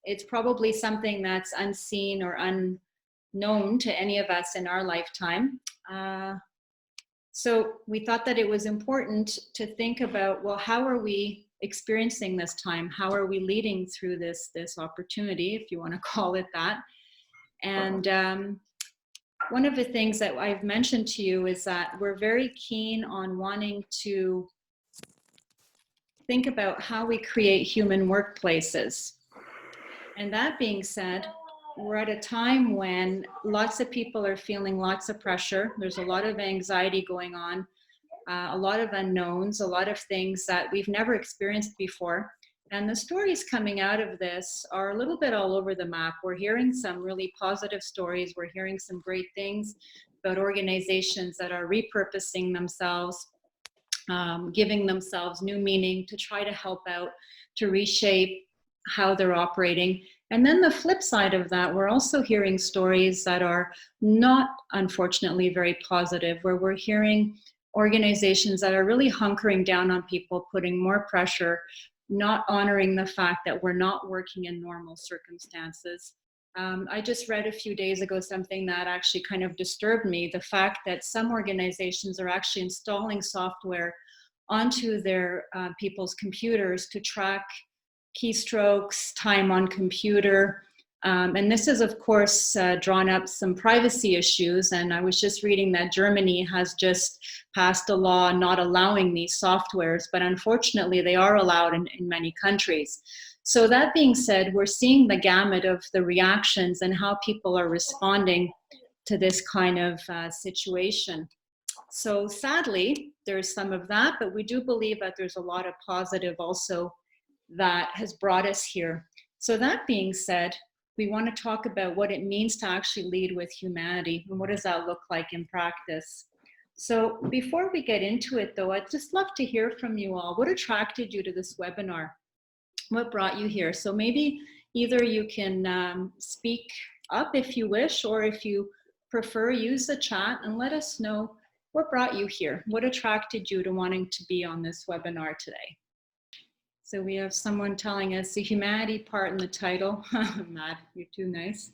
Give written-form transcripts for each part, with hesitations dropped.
it's probably something that's unseen or unknown to any of us in our lifetime. So we thought that it was important to think about, well, how are we experiencing this time? How are we leading through this opportunity, if you want to call it that? And one of the things that I've mentioned to you is that we're very keen on wanting to think about how we create human workplaces. And that being said, we're at a time when lots of people are feeling lots of pressure. There's a lot of anxiety going on, a lot of unknowns, a lot of things that we've never experienced before. And the stories coming out of this are a little bit all over the map. We're hearing some really positive stories. We're hearing some great things about organizations that are repurposing themselves, giving themselves new meaning to try to help out, to reshape how they're operating. And then the flip side of that, we're also hearing stories that are not, unfortunately, very positive, where we're hearing organizations that are really hunkering down on people, putting more pressure, not honoring the fact that we're not working in normal circumstances. I just read a few days ago something that actually kind of disturbed me, the fact that some organizations are actually installing software onto their people's computers to track keystrokes, time on computer. And this is, of course, drawn up some privacy issues. And I was just reading that Germany has just passed a law not allowing these softwares, but unfortunately they are allowed in many countries. So that being said, we're seeing the gamut of the reactions and how people are responding to this kind of situation. So sadly, there's some of that, but we do believe that there's a lot of positive also that has brought us here. So that being said, we want to talk about what it means to actually lead with humanity and what does that look like in practice. So before we get into it though, I'd just love to hear from you all. What attracted you to this webinar? What brought you here? So maybe either you can speak up if you wish, or if you prefer, use the chat and let us know what brought you here. What attracted you to wanting to be on this webinar today? So we have someone telling us the humanity part in the title. Matt, you're too nice.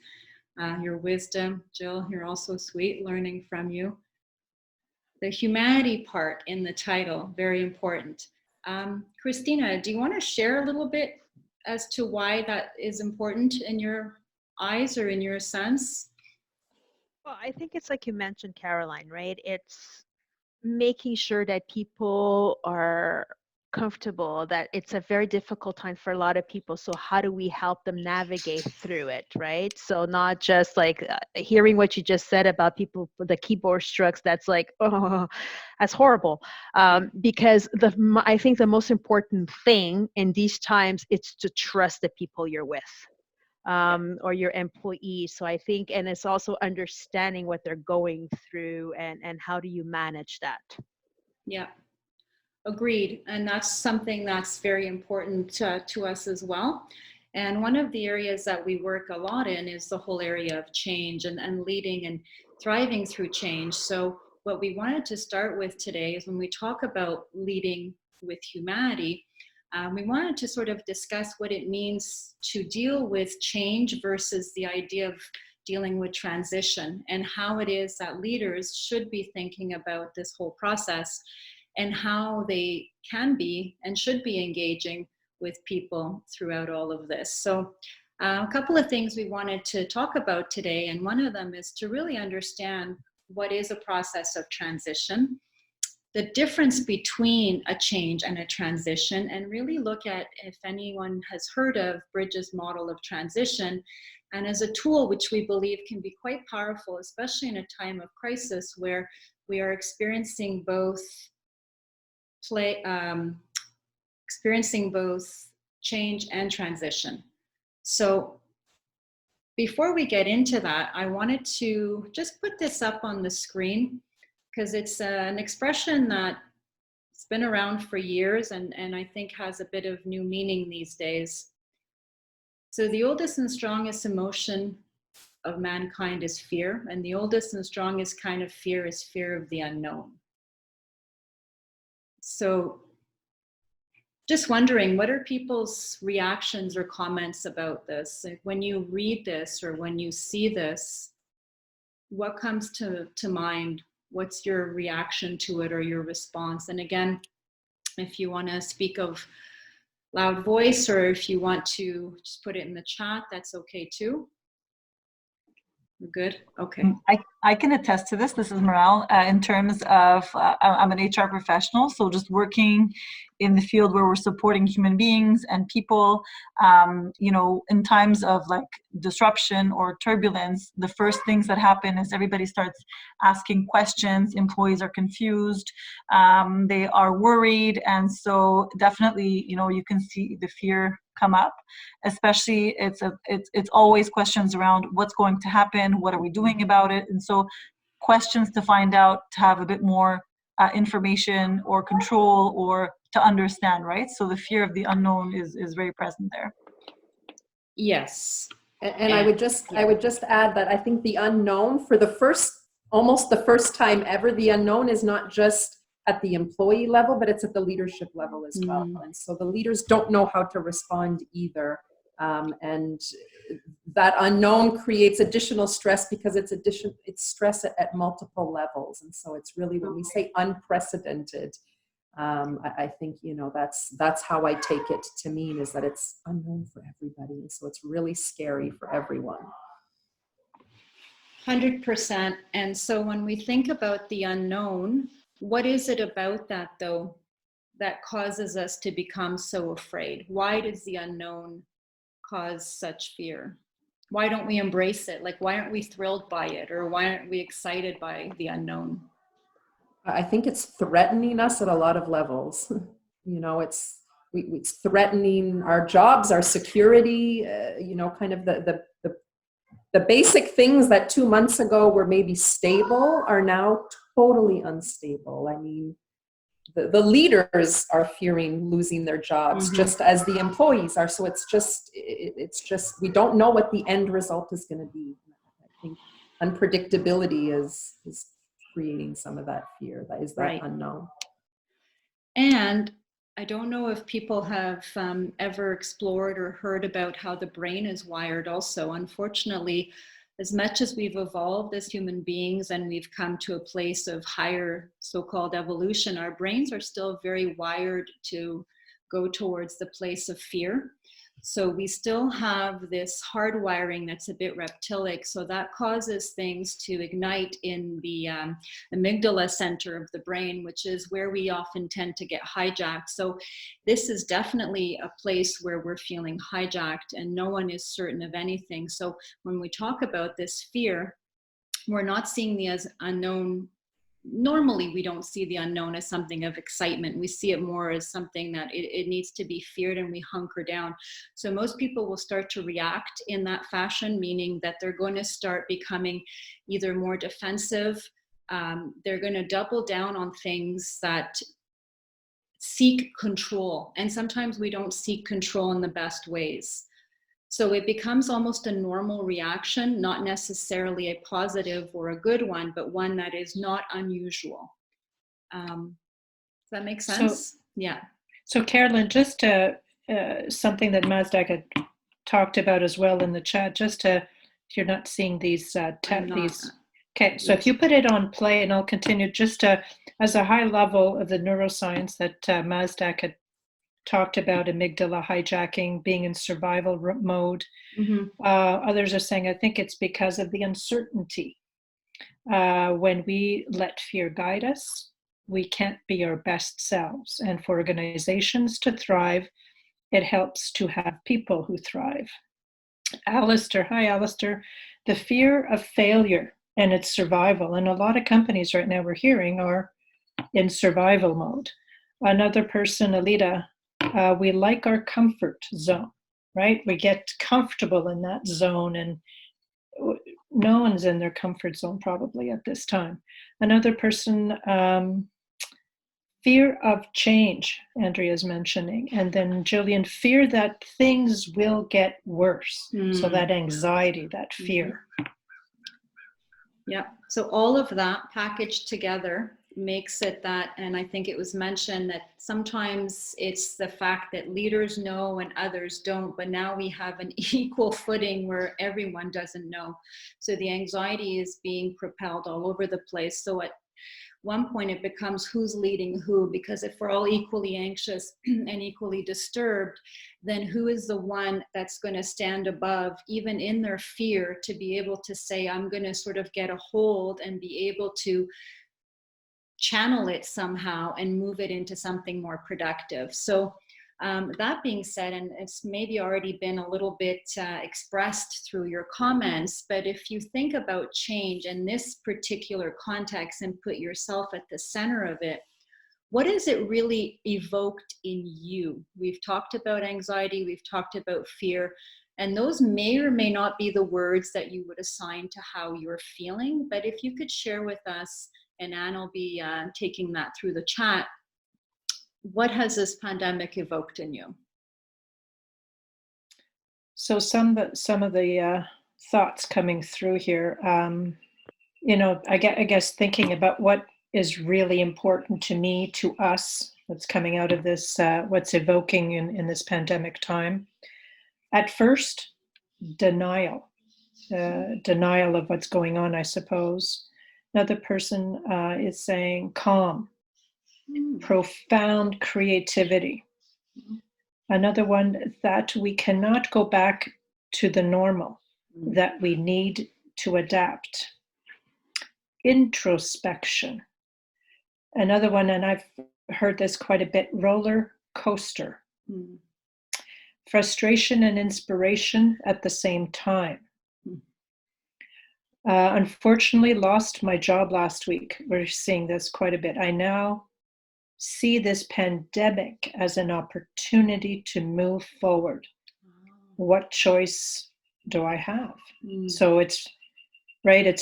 Your wisdom, Jill, you're also sweet, learning from you. The humanity part in the title, very important. Christina, do you want to share a little bit as to why that is important in your eyes or in your sense? Well, I think it's like you mentioned, Caroline, right? It's making sure that people are comfortable, that it's a very difficult time for a lot of people. So how do we help them navigate through it, right? So not just like hearing what you just said about people with the keyboard strokes, that's like, oh, that's horrible. Because I think the most important thing in these times, it's to trust the people you're with. Or your employees. So I think, and it's also understanding what they're going through and how do you manage that? Yeah, agreed. And that's something that's very important to us as well. And one of the areas that we work a lot in is the whole area of change and leading and thriving through change. So what we wanted to start with today is when we talk about leading with humanity, we wanted to sort of discuss what it means to deal with change versus the idea of dealing with transition, and how it is that leaders should be thinking about this whole process and how they can be and should be engaging with people throughout all of this. So a couple of things we wanted to talk about today, and one of them is to really understand what is a process of transition, the difference between a change and a transition, and really look at if anyone has heard of Bridges' model of transition, and as a tool which we believe can be quite powerful, especially in a time of crisis where we are experiencing both change and transition. So before we get into that, I wanted to just put this up on the screen, because it's an expression that's been around for years and I think has a bit of new meaning these days. So the oldest and strongest emotion of mankind is fear, and the oldest and strongest kind of fear is fear of the unknown. So just wondering, what are people's reactions or comments about this? Like when you read this or when you see this, what comes to mind? What's your reaction to it or your response? And again, if you want to speak of loud voice or if you want to just put it in the chat, that's okay too. We're good? Okay. I can attest to this. This is Morale. In terms of, I'm an HR professional, so just working in the field where we're supporting human beings and people, you know, in times of like disruption or turbulence, the first things that happen is everybody starts asking questions. Employees are confused. They are worried. And so definitely, you know, you can see the fear come up, especially it's always questions around what's going to happen, what are we doing about it, and so questions to find out, to have a bit more information or control or to understand, right? So the fear of the unknown is very present there. Yes. And I would just add that I think the unknown for almost the first time ever, the unknown is not just at the employee level, but it's at the leadership level as well. And so the leaders don't know how to respond either. And that unknown creates additional stress because it's stress at multiple levels. And so it's really, when we say unprecedented, I think, you know, that's how I take it to mean, is that it's unknown for everybody. And so it's really scary for everyone. 100%. And so when we think about the unknown, what is it about that, though, that causes us to become so afraid? Why does the unknown cause such fear? Why don't we embrace it? Like, why aren't we thrilled by it? Or why aren't we excited by the unknown? I think it's threatening us at a lot of levels. You know, it's threatening our jobs, our security, you know, kind of the basic things that 2 months ago were maybe stable are now totally unstable. I mean, the leaders are fearing losing their jobs, just as the employees are. So it's just, we don't know what the end result is going to be. I think unpredictability is creating some of that fear. That is that right. unknown. And I don't know if people have ever explored or heard about how the brain is wired also. Unfortunately, as much as we've evolved as human beings and we've come to a place of higher so-called evolution, our brains are still very wired to go towards the place of fear. So we still have this hardwiring that's a bit reptilic. So that causes things to ignite in the amygdala center of the brain, which is where we often tend to get hijacked. So this is definitely a place where we're feeling hijacked and no one is certain of anything. So when we talk about this fear, we're not seeing the as unknown. Normally, we don't see the unknown as something of excitement. We see it more as something that it needs to be feared, and we hunker down. So most people will start to react in that fashion, meaning that they're going to start becoming either more defensive. They're going to double down on things that seek control. And sometimes we don't seek control in the best ways. So it becomes almost a normal reaction, not necessarily a positive or a good one, but one that is not unusual. Does that make sense? So, yeah. So Carolyn, just something that Mazdak had talked about as well in the chat, just to, if you're not seeing these, okay, so if you put it on play, and I'll continue just as a high level of the neuroscience that Mazdak had talked about, amygdala hijacking, being in survival mode. Others are saying, I think it's because of the uncertainty. When we let fear guide us, we can't be our best selves. And for organizations to thrive, it helps to have people who thrive. Alistair, hi Alistair. The fear of failure and its survival. And a lot of companies right now we're hearing are in survival mode. Another person, Alita, we like our comfort zone, right? We get comfortable in that zone, and no one's in their comfort zone probably at this time. Another person, fear of change, Andrea's mentioning. And then Jillian, fear that things will get worse. So that anxiety, that fear. Yeah, so all of that packaged together makes it that, and I think it was mentioned that sometimes it's the fact that leaders know and others don't, but now we have an equal footing where everyone doesn't know. So the anxiety is being propelled all over the place. So at one point it becomes who's leading who, because if we're all equally anxious and equally disturbed, then who is the one that's going to stand above, even in their fear, to be able to say, I'm going to sort of get a hold and be able to channel it somehow and move it into something more productive. So that being said, and it's maybe already been a little bit expressed through your comments, but if you think about change in this particular context and put yourself at the center of it, what is it really evoked in you? We've talked about anxiety, we've talked about fear, and those may or may not be the words that you would assign to how you're feeling. But if you could share with us, and Anne will be taking that through the chat, what has this pandemic evoked in you? So some of the thoughts coming through here, I guess thinking about what is really important to me, to us, that's coming out of this, what's evoking in this pandemic time. At first, denial of what's going on, I suppose. Another person is saying calm, profound creativity. Another one, that we cannot go back to the normal, that we need to adapt. Introspection. Another one, and I've heard this quite a bit, roller coaster. Frustration and inspiration at the same time. Unfortunately, lost my job last week. We're seeing this quite a bit. I now see this pandemic as an opportunity to move forward. What choice do I have? So it's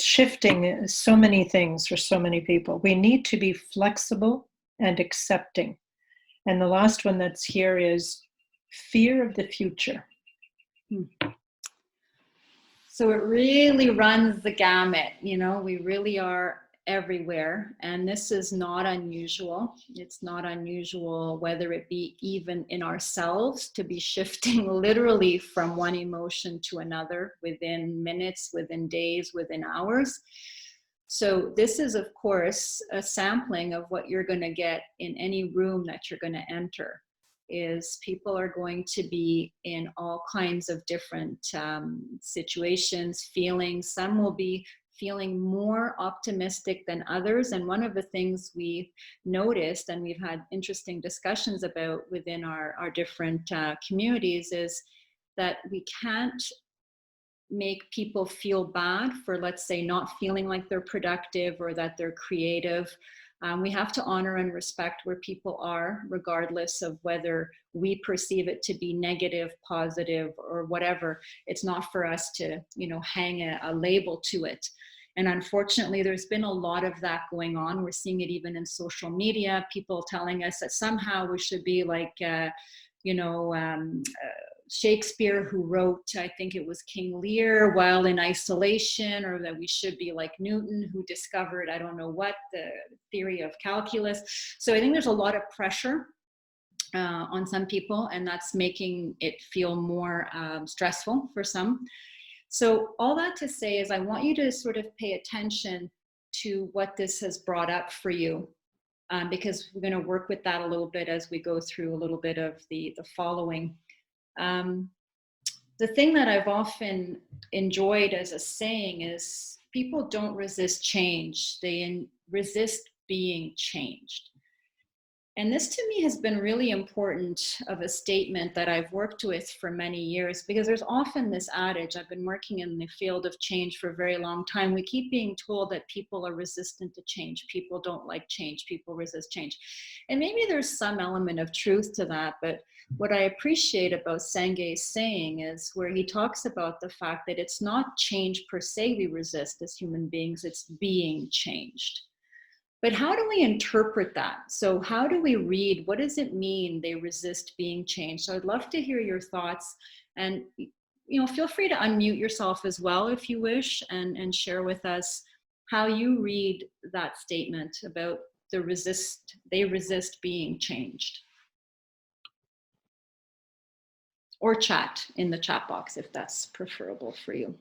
shifting so many things for so many people. We need to be flexible and accepting. And the last one that's here is fear of the future. So it really runs the gamut, we really are everywhere, and this is not unusual. It's not unusual, whether it be even in ourselves, to be shifting literally from one emotion to another within minutes, within days, within hours. So this is, of course, a sampling of what you're going to get in any room that you're going to enter. Is people are going to be in all kinds of different situations, feelings. Some will be feeling more optimistic than others. And one of the things we've noticed, and we've had interesting discussions about within our different communities, is that we can't make people feel bad for, let's say, not feeling like they're productive or that they're creative. We have to honor and respect where people are, regardless of whether we perceive it to be negative, positive, or whatever. It's not for us to, hang a label to it. And unfortunately, there's been a lot of that going on. We're seeing it even in social media, people telling us that somehow we should be like, Shakespeare, who wrote, I think it was King Lear, while in isolation, or that we should be like Newton, who discovered, I don't know what, the theory of calculus. So I think there's a lot of pressure on some people, and that's making it feel more stressful for some. So all that to say is I want you to sort of pay attention to what this has brought up for you, because we're going to work with that a little bit as we go through a little bit of the following. The thing that I've often enjoyed as a saying is people don't resist change, they resist being changed. And this to me has been really important of a statement that I've worked with for many years, because there's often this adage, I've been working in the field of change for a very long time, we keep being told that people are resistant to change, people don't like change, people resist change. And maybe there's some element of truth to that, but what I appreciate about Sangay's saying is where he talks about the fact that it's not change per se we resist as human beings, it's being changed. But how do we interpret that? So how do we read, what does it mean they resist being changed? So I'd love to hear your thoughts, and feel free to unmute yourself as well if you wish, and share with us how you read that statement about they resist being changed. Or chat in the chat box if that's preferable for you.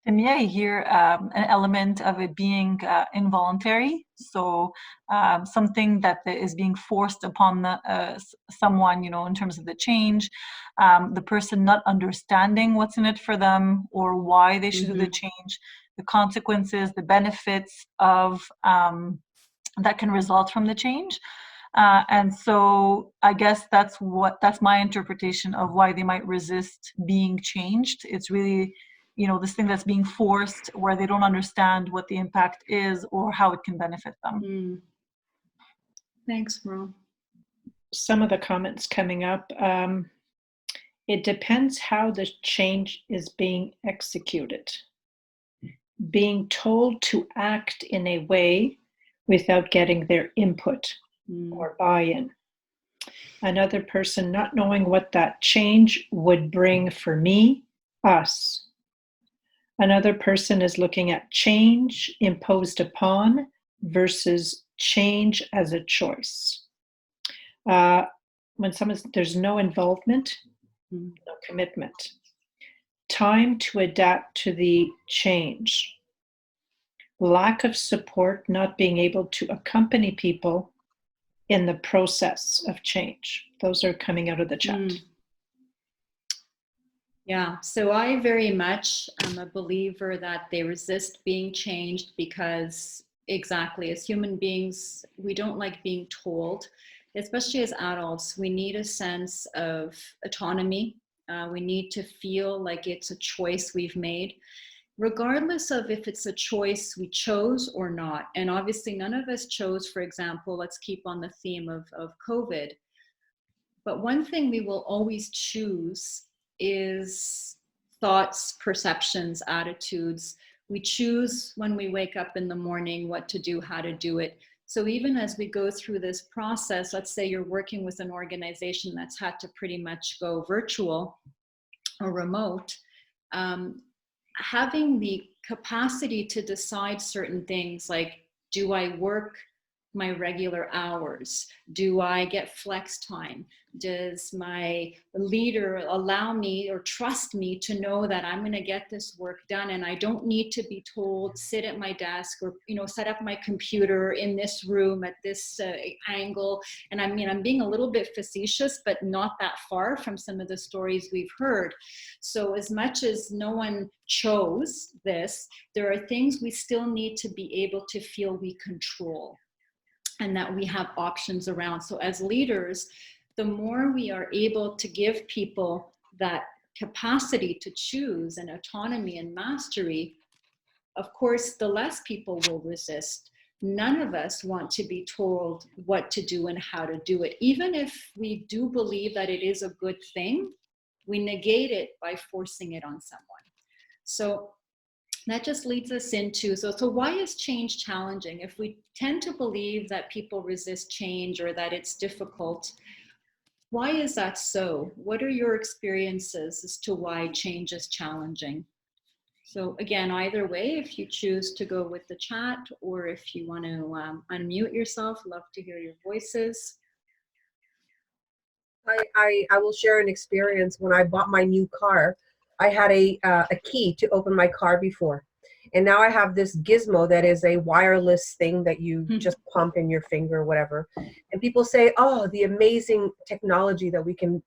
To me, I hear an element of it being involuntary. So something that is being forced upon someone, in terms of the change, the person not understanding what's in it for them or why they should do the change, the consequences, the benefits of that can result from the change. And so I guess that's my interpretation of why they might resist being changed. It's really, this thing that's being forced where they don't understand what the impact is or how it can benefit them. Thanks, Merle. Some of the comments coming up. It depends how the change is being executed. Being told to act in a way without getting their input or buy-in. Another person not knowing what that change would bring for me, us. Another person is looking at change imposed upon versus change as a choice. When there's no involvement, no commitment. Time to adapt to the change. Lack of support, not being able to accompany people in the process of change. Those are coming out of the chat. Yeah, so I very much am a believer that they resist being changed because, exactly, as human beings, we don't like being told, especially as adults. We need a sense of autonomy. We need to feel like it's a choice we've made, regardless of if it's a choice we chose or not. And obviously none of us chose, for example, let's keep on the theme of COVID. But one thing we will always choose is thoughts, perceptions, attitudes. We choose when we wake up in the morning what to do, how to do it. So even as we go through this process, let's say you're working with an organization that's had to pretty much go virtual or remote, having the capacity to decide certain things like, do I work my regular hours? Do I get flex time? Does my leader allow me or trust me to know that I'm going to get this work done and I don't need to be told sit at my desk or set up my computer in this room at this angle? And I mean, I'm being a little bit facetious, but not that far from some of the stories we've heard. So as much as no one chose this, there are things we still need to be able to feel we control and that we have options around. So as leaders, the more we are able to give people that capacity to choose and autonomy and mastery, of course, the less people will resist. None of us want to be told what to do and how to do it. Even if we do believe that it is a good thing, we negate it by forcing it on someone. So that just leads us into, so why is change challenging? If we tend to believe that people resist change or that it's difficult, why is that so? What are your experiences as to why change is challenging? So again, either way, if you choose to go with the chat or if you want to unmute yourself, love to hear your voices. I will share an experience. When I bought my new car, I had a key to open my car before. And now I have this gizmo that is a wireless thing that you just pump in your finger or whatever. And people say, oh, the amazing technology that we can,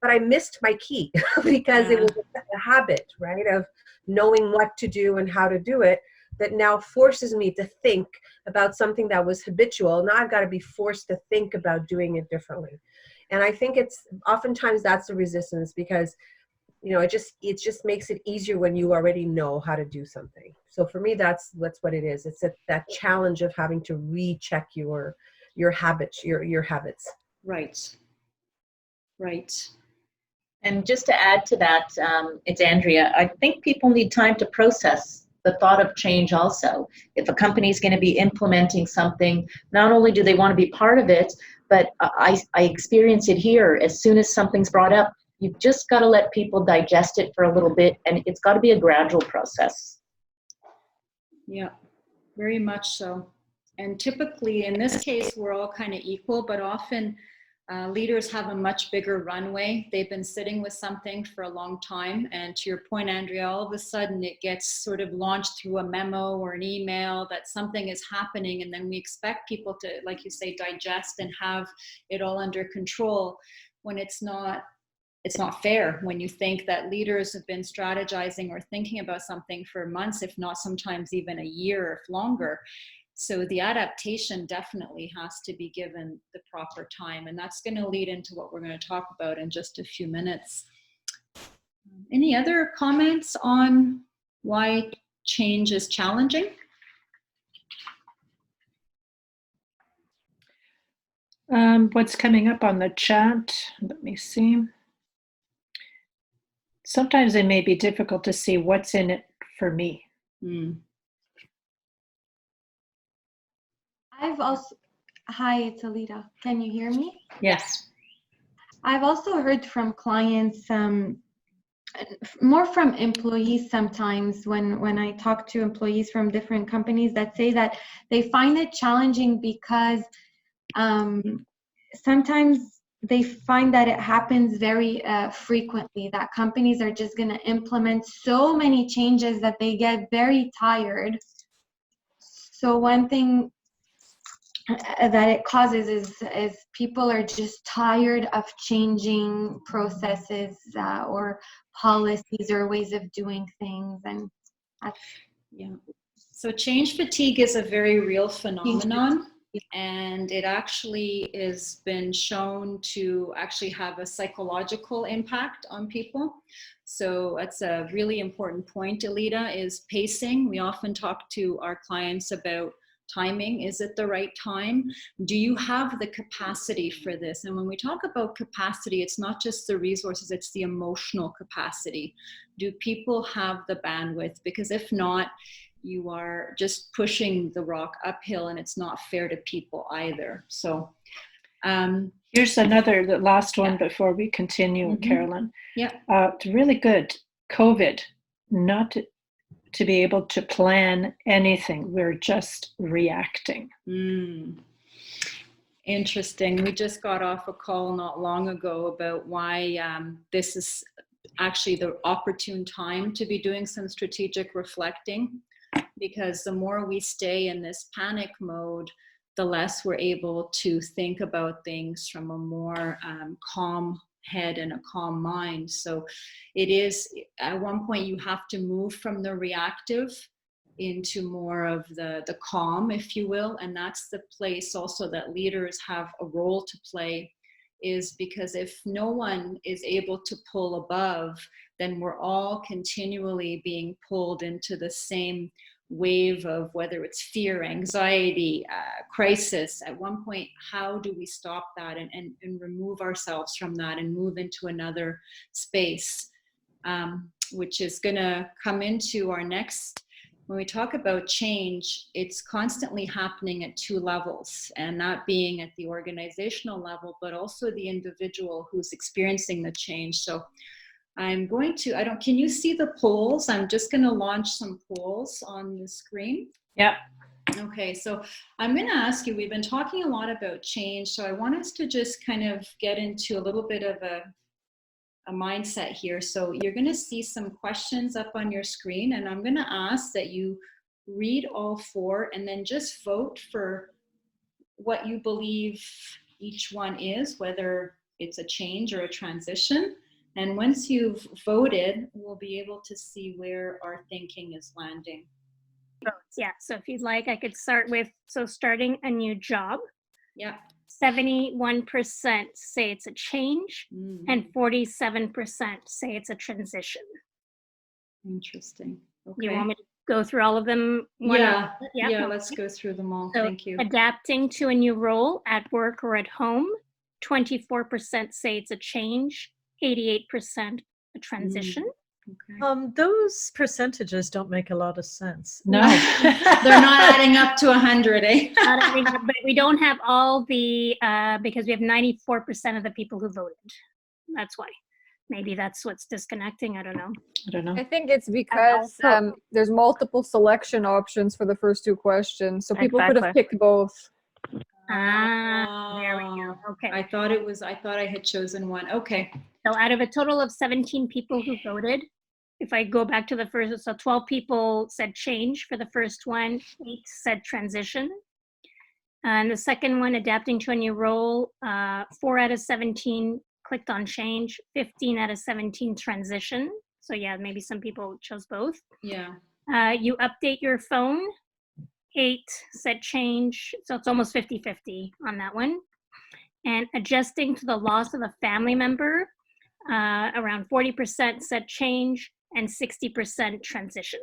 but I missed my key because it was a habit, right, of knowing what to do and how to do it that now forces me to think about something that was habitual. Now I've got to be forced to think about doing it differently. And I think it's oftentimes that's the resistance because it just makes it easier when you already know how to do something. So for me, that's what it is. It's that challenge of having to recheck your habits, your habits. Right. And just to add to that, it's Andrea. I think people need time to process the thought of change also. If a company is going to be implementing something, not only do they want to be part of it, but I experience it here. As soon as something's brought up, you've just got to let people digest it for a little bit, and it's got to be a gradual process. Yeah. very much so. And typically, in this case, we're all kind of equal, but often leaders have a much bigger runway. They've been sitting with something for a long time. And to your point, Andrea, all of a sudden it gets sort of launched through a memo or an email that something is happening. And then we expect people to, like you say, digest and have it all under control, when it's not fair. When you think that leaders have been strategizing or thinking about something for months, if not sometimes even a year, if longer. So the adaptation definitely has to be given the proper time. And that's going to lead into what we're going to talk about in just a few minutes. Any other comments on why change is challenging? What's coming up on the chat? Let me see. Sometimes it may be difficult to see what's in it for me. I've also, hi, it's Alita. Can you hear me? Yes. I've also heard from clients, more from employees sometimes when I talk to employees from different companies that say that they find it challenging because sometimes they find that it happens very frequently, that companies are just going to implement so many changes that they get very tired. So one thing that it causes is people are just tired of changing processes or policies or ways of doing things, and that's So change fatigue is a very real phenomenon, and it actually has been shown to actually have a psychological impact on people. So that's a really important point, Alita, is pacing. We often talk to our clients about timing. Is it the right time? Do you have the capacity for this? And when we talk about capacity, it's not just the resources, it's the emotional capacity. Do people have the bandwidth? Because if not, you are just pushing the rock uphill, and it's not fair to people either. So here's the last one before we continue, Carolyn. It's really good. COVID, not to be able to plan anything. We're just reacting. Interesting. We just got off a call not long ago about why this is actually the opportune time to be doing some strategic reflecting, because the more we stay in this panic mode, the less we're able to think about things from a more calm head and a calm mind. So it is, at one point you have to move from the reactive into more of the calm, if you will. And that's the place also that leaders have a role to play, is because if no one is able to pull above, then we're all continually being pulled into the same wave of whether it's fear, anxiety, crisis. At one point, how do we stop that and remove ourselves from that and move into another space, which is going to come into our next. When we talk about change, it's constantly happening at two levels, and that being at the organizational level, but also the individual who's experiencing the change. So I'm going to, can you see the polls? I'm just going to launch some polls on the screen. Yeah. Okay, so I'm going to ask you, we've been talking a lot about change, so I want us to just kind of get into a little bit of a mindset here. So you're going to see some questions up on your screen, and I'm going to ask that you read all four and then just vote for what you believe each one is, whether it's a change or a transition. And once you've voted, we'll be able to see where our thinking is landing. Yeah, so if you'd like, I could start with, starting a new job. Yeah. 71% say it's a change, and 47% say it's a transition. Interesting. Okay. You want me to go through all of them? Yeah, let's go through them all. So, thank you. Adapting to a new role at work or at home, 24% say it's a change, 88% a transition. Okay. Those percentages don't make a lot of sense. No. They're not adding up to 100, eh? Not adding up, but we don't have all the, because we have 94% of the people who voted. That's why. Maybe that's what's disconnecting. I don't know. I don't know. I think it's because also- there's multiple selection options for the first two questions, so people could have Exactly. picked both. There we go. Okay. I thought I had chosen one. Okay. So out of a total of 17 people who voted, if I go back to the first, so 12 people said change for the first one, 8 said transition. And the second one, adapting to a new role, 4 out of 17 clicked on change, 15 out of 17 transition. So yeah, maybe some people chose both. Yeah. You update your phone, 8 said change, so it's almost 50-50 on that one. And adjusting to the loss of a family member, around 40% said change and 60% transition.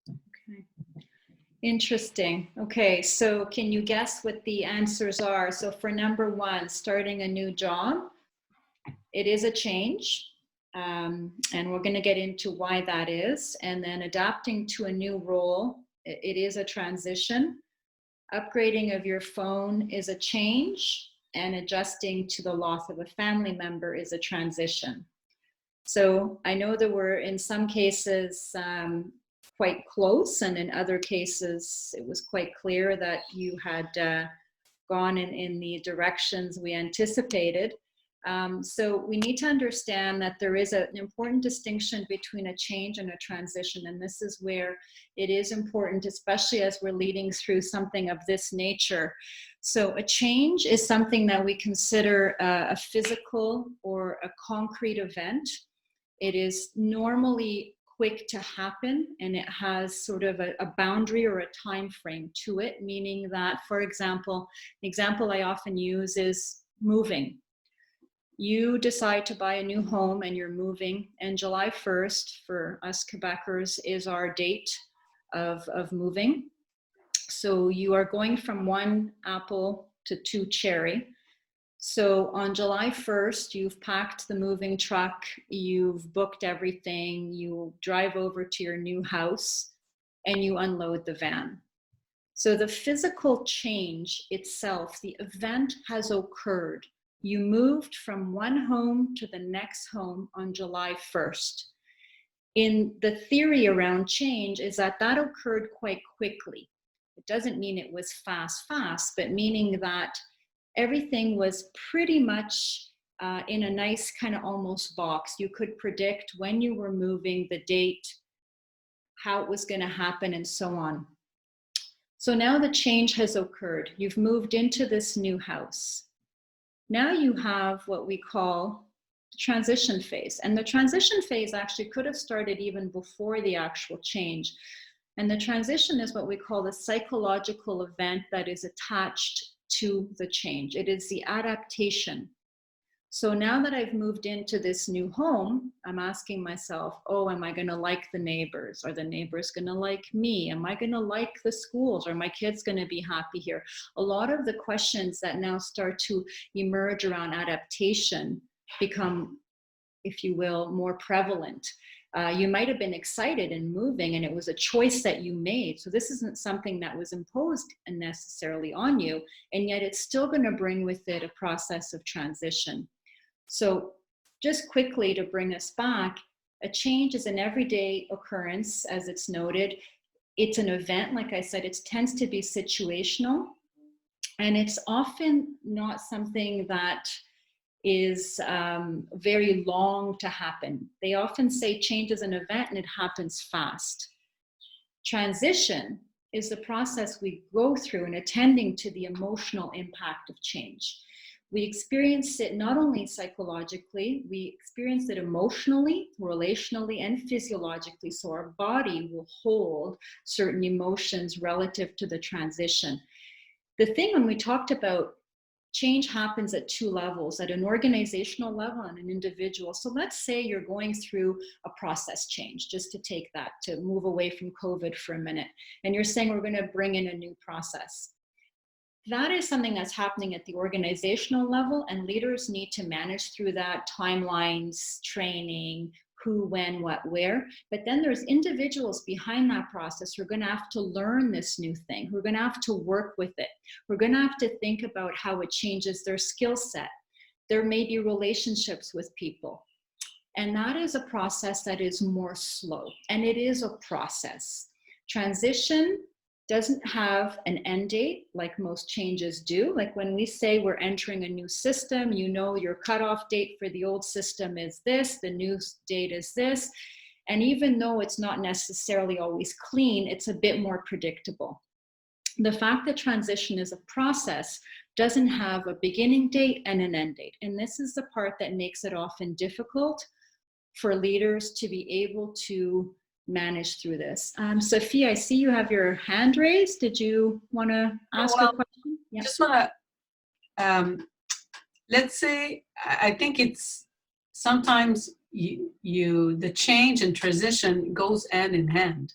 Okay. Interesting. Okay, so can you guess what the answers are? So for number 1, starting a new job, it is a change. And we're going to get into why that is. And then adapting to a new role, it is a transition. Upgrading of your phone is a change, and adjusting to the loss of a family member is a transition. So I know there were in some cases quite close, and in other cases it was quite clear that you had gone in the directions we anticipated. So we need to understand that there is an important distinction between a change and a transition, and this is where it is important, especially as we're leading through something of this nature. So a change is something that we consider a physical or a concrete event. It is normally quick to happen, and it has sort of a boundary or a time frame to it, meaning that, for example, the example I often use is moving. You decide to buy a new home and you're moving, and July 1st for us Quebecers is our date of moving. So you are going from 1 apple to 2 cherry. So on July 1st, you've packed the moving truck, you've booked everything, you drive over to your new house, and you unload the van. So the physical change itself, the event has occurred. You moved from one home to the next home on July 1st. In the theory around change is that occurred quite quickly. It doesn't mean it was fast, but meaning that everything was pretty much in a nice kind of almost box. You could predict when you were moving, the date, how it was going to happen, and so on. So now the change has occurred. You've moved into this new house. Now you have what we call the transition phase. And the transition phase actually could have started even before the actual change. And the transition is what we call the psychological event that is attached to the change. It is the adaptation. So now that I've moved into this new home, I'm asking myself, oh, am I going to like the neighbors? Are the neighbors going to like me? Am I going to like the schools? Are my kids going to be happy here? A lot of the questions that now start to emerge around adaptation become, if you will, more prevalent. You might have been excited in moving, and it was a choice that you made. So this isn't something that was imposed necessarily on you, and yet it's still going to bring with it a process of transition. So just quickly to bring us back, a change is an everyday occurrence, as it's noted. It's an event, like I said, it tends to be situational, and it's often not something that is very long to happen. They often say change is an event and it happens fast. Transition is the process we go through in attending to the emotional impact of change. We experience it not only psychologically, we experience it emotionally, relationally, and physiologically. So our body will hold certain emotions relative to the transition. The thing when we talked about change happens at 2 levels, at an organizational level and an individual. So let's say you're going through a process change, just to take that, to move away from COVID for a minute. And you're saying we're going to bring in a new process. That is something that's happening at the organizational level, and leaders need to manage through that, timelines, training, who, when, what, where. But then there's individuals behind that process who are going to have to learn this new thing, who are going to have to work with it. We're going to have to think about how it changes their skill set. There may be relationships with people. And that is a process that is more slow, and it is a process. Transition doesn't have an end date like most changes do. Like when we say we're entering a new system, you know your cutoff date for the old system is this, the new date is this. And even though it's not necessarily always clean, it's a bit more predictable. The fact that transition is a process doesn't have a beginning date and an end date. And this is the part that makes it often difficult for leaders to be able to manage through this. Sophie, I see you have your hand raised. Did you want to ask a question? Yeah. Just want to, let's say, I think it's sometimes the change and transition goes hand in hand.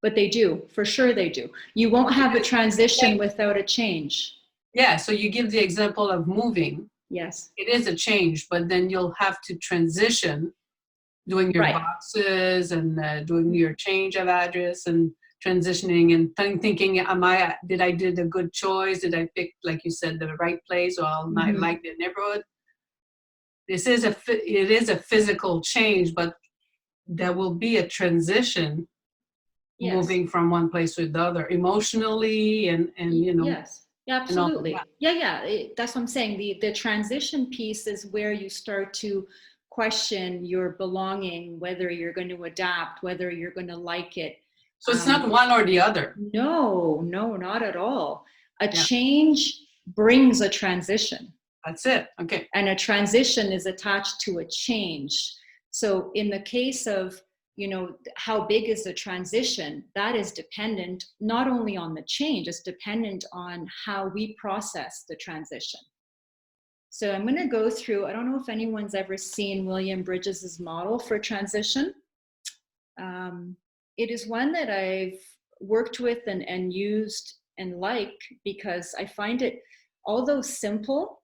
But they do, for sure they do. You won't have a transition without a change. Yeah, so you give the example of moving. Yes. It is a change, but then you'll have to transition, doing your boxes and doing your change of address and transitioning and thinking, did I did a good choice? Did I pick, like you said, the right place, or I like the neighborhood? It is a physical change, but there will be a transition. Yes. Moving from one place to the other, emotionally and you know. Yes, yeah, absolutely. That's what I'm saying. The transition piece is where you start to question your belonging, whether you're going to adapt, whether you're going to like it. So it's not one or the other. No, not at all. A change brings a transition. That's it. Okay. And a transition is attached to a change. So in the case of, you know, how big is the transition? That is dependent not only on the change, it's dependent on how we process the transition. So I'm going to go through, I don't know if anyone's ever seen William Bridges' model for transition. It is one that I've worked with and used and like, because I find it, although simple,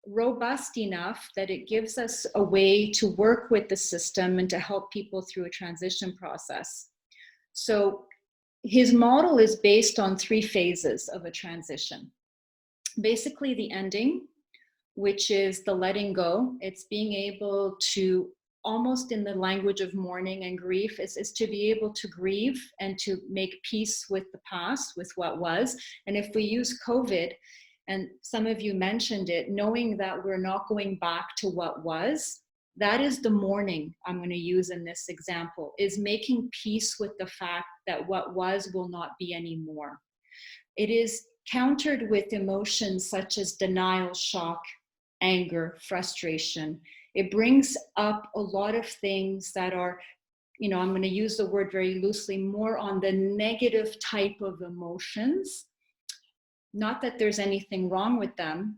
robust enough that it gives us a way to work with the system and to help people through a transition process. So his model is based on 3 phases of a transition. Basically the ending, which is the letting go. It's being able to, almost in the language of mourning and grief, is to be able to grieve and to make peace with the past, with what was. And if we use COVID, and some of you mentioned it, knowing that we're not going back to what was, that is the mourning I'm going to use in this example, is making peace with the fact that what was will not be anymore. It is countered with emotions such as denial, shock, anger, frustration. It brings up a lot of things that are, you know, I'm going to use the word very loosely, more on the negative type of emotions. Not that there's anything wrong with them.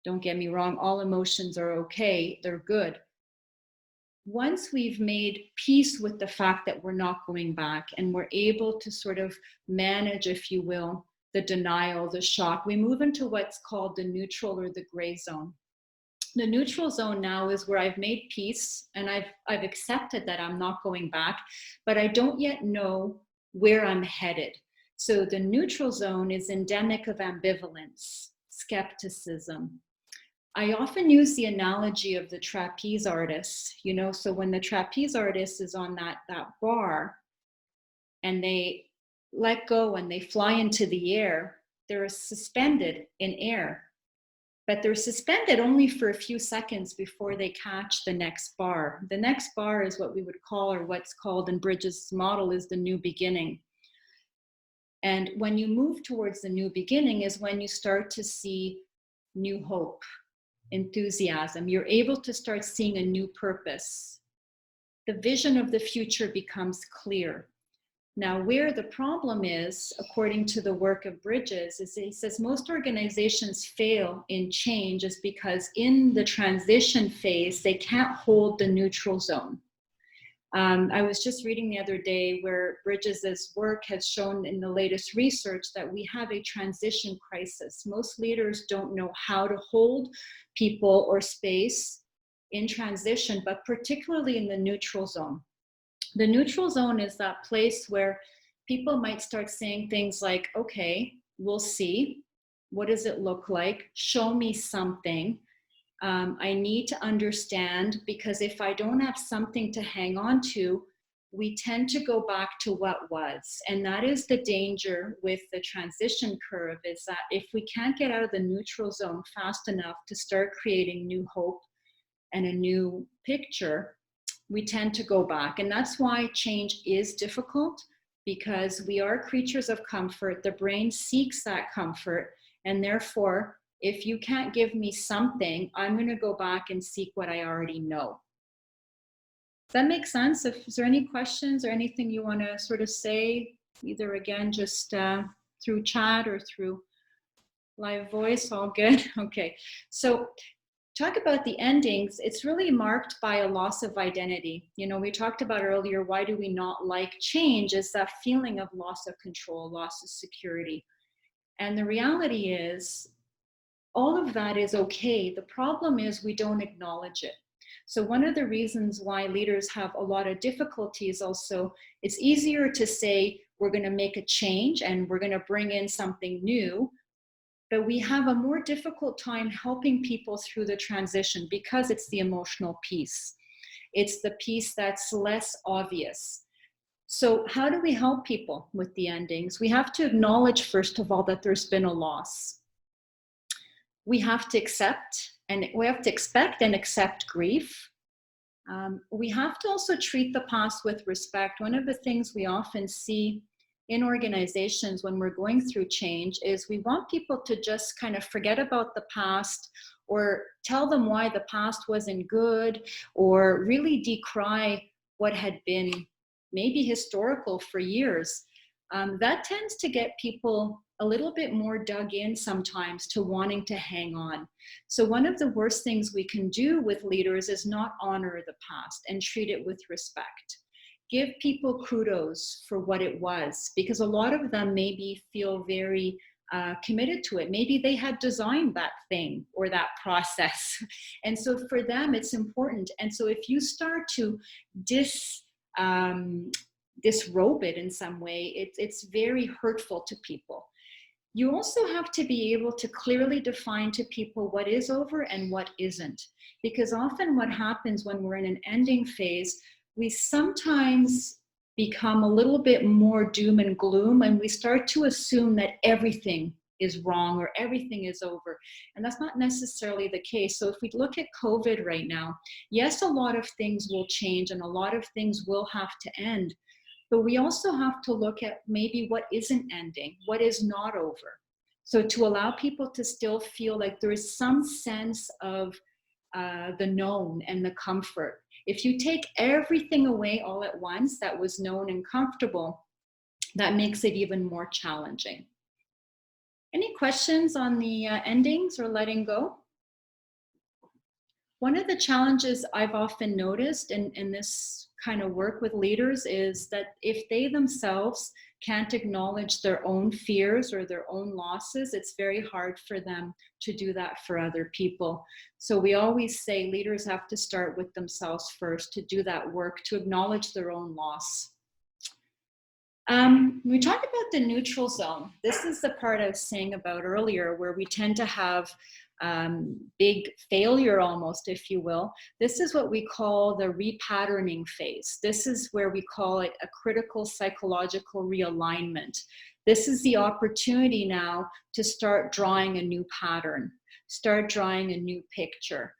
Don't get me wrong, all emotions are okay, they're good. Once we've made peace with the fact that we're not going back and we're able to sort of manage, if you will, the denial, the shock, we move into what's called the neutral or the gray zone. The neutral zone now is where I've made peace and I've accepted that I'm not going back, but I don't yet know where I'm headed. So the neutral zone is endemic of ambivalence, skepticism. I often use the analogy of the trapeze artist, you know, so when the trapeze artist is on that bar and they let go and they fly into the air, they're suspended in air, but they're suspended only for a few seconds before they catch the next bar. The next bar is what we would call, or what's called in Bridges' model, is the new beginning. And when you move towards the new beginning is when you start to see new hope, enthusiasm. You're able to start seeing a new purpose. The vision of the future becomes clear. Now, where the problem is, according to the work of Bridges, is he says most organizations fail in change is because in the transition phase, they can't hold the neutral zone. I was just reading the other day where Bridges' work has shown in the latest research that we have a transition crisis. Most leaders don't know how to hold people or space in transition, but particularly in the neutral zone. The neutral zone is that place where people might start saying things like, okay, we'll see. What does it look like? Show me something. I need to understand, because if I don't have something to hang on to, we tend to go back to what was. And that is the danger with the transition curve, is that if we can't get out of the neutral zone fast enough to start creating new hope and a new picture, we tend to go back. And that's why change is difficult, because we are creatures of comfort. The brain seeks that comfort. And therefore, if you can't give me something, I'm going to go back and seek what I already know. Does that make sense? Is there any questions or anything you want to sort of say, either again, just through chat or through live voice? All good? Okay. So talk about the endings. It's really marked by a loss of identity. You know, we talked about earlier, why do we not like change? Is that feeling of loss of control, loss of security. And the reality is, all of that is okay. The problem is we don't acknowledge it. So one of the reasons why leaders have a lot of difficulties also, it's easier to say, we're going to make a change and we're going to bring in something new, but we have a more difficult time helping people through the transition because it's the emotional piece. It's the piece that's less obvious. So how do we help people with the endings? We have to acknowledge, first of all, that there's been a loss. We have to accept, and we have to expect and accept grief. We have to also treat the past with respect. One of the things we often see in organizations when we're going through change is we want people to just kind of forget about the past, or tell them why the past wasn't good, or really decry what had been maybe historical for years. That tends to get people a little bit more dug in sometimes to wanting to hang on. So one of the worst things we can do with leaders is not honor the past and treat it with respect. Give people kudos for what it was, because a lot of them maybe feel very committed to it. Maybe they had designed that thing or that process. And so for them, it's important. And so if you start to disrobe it in some way, it's very hurtful to people. You also have to be able to clearly define to people what is over and what isn't. Because often what happens when we're in an ending phase, we sometimes become a little bit more doom and gloom, and we start to assume that everything is wrong or everything is over. And that's not necessarily the case. So if we look at COVID right now, yes, a lot of things will change and a lot of things will have to end. But we also have to look at maybe what isn't ending, what is not over. So to allow people to still feel like there is some sense of the known and the comfort. If you take everything away all at once that was known and comfortable, that makes it even more challenging. Any questions on the endings or letting go? One of the challenges I've often noticed in this kind of work with leaders is that if they themselves can't acknowledge their own fears or their own losses, it's very hard for them to do that for other people. So we always say leaders have to start with themselves first to do that work, to acknowledge their own loss. We talk about the neutral zone. This is the part I was saying about earlier, where we tend to have big failure almost, if you will. This is what we call the repatterning phase. This is where we call it a critical psychological realignment. This is the opportunity now to start drawing a new pattern, start drawing a new picture.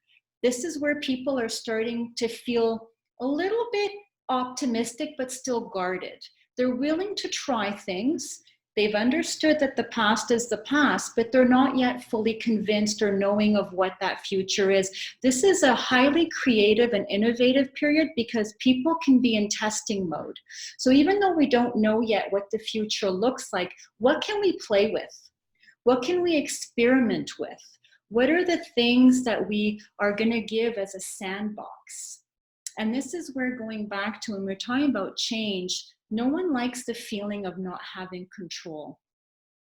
This is where people are starting to feel a little bit optimistic, but still guarded. They're willing to try things. They've understood that the past is the past, but they're not yet fully convinced or knowing of what that future is. This is a highly creative and innovative period because people can be in testing mode. So even though we don't know yet what the future looks like, what can we play with? What can we experiment with? What are the things that we are going to give as a sandbox? And this is where, going back to when we're talking about change, no one likes the feeling of not having control.